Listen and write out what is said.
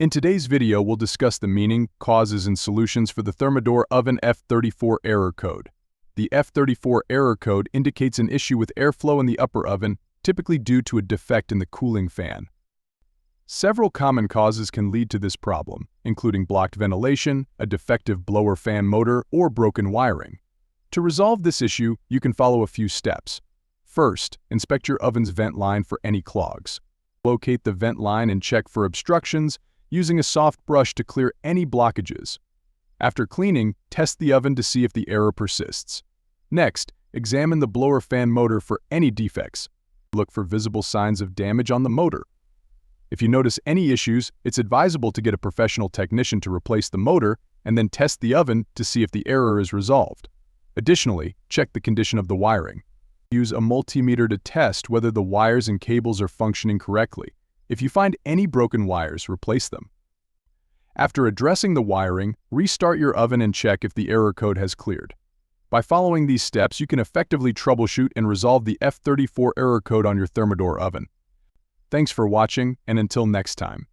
In today's video, we'll discuss the meaning, causes, and solutions for the Thermador Oven F34 error code. The F34 error code indicates an issue with airflow in the upper oven, typically due to a defect in the cooling fan. Several common causes can lead to this problem, including blocked ventilation, a defective blower fan motor, or broken wiring. To resolve this issue, you can follow a few steps. First, inspect your oven's vent line for any clogs. Locate the vent line and check for obstructions, using a soft brush to clear any blockages. After cleaning, test the oven to see if the error persists. Next, examine the blower fan motor for any defects. Look for visible signs of damage on the motor. If you notice any issues, it's advisable to get a professional technician to replace the motor and then test the oven to see if the error is resolved. Additionally, check the condition of the wiring. Use a multimeter to test whether the wires and cables are functioning correctly. If you find any broken wires, replace them. After addressing the wiring, restart your oven and check if the error code has cleared. By following these steps, you can effectively troubleshoot and resolve the F34 error code on your Thermador oven. Thanks for watching, and until next time.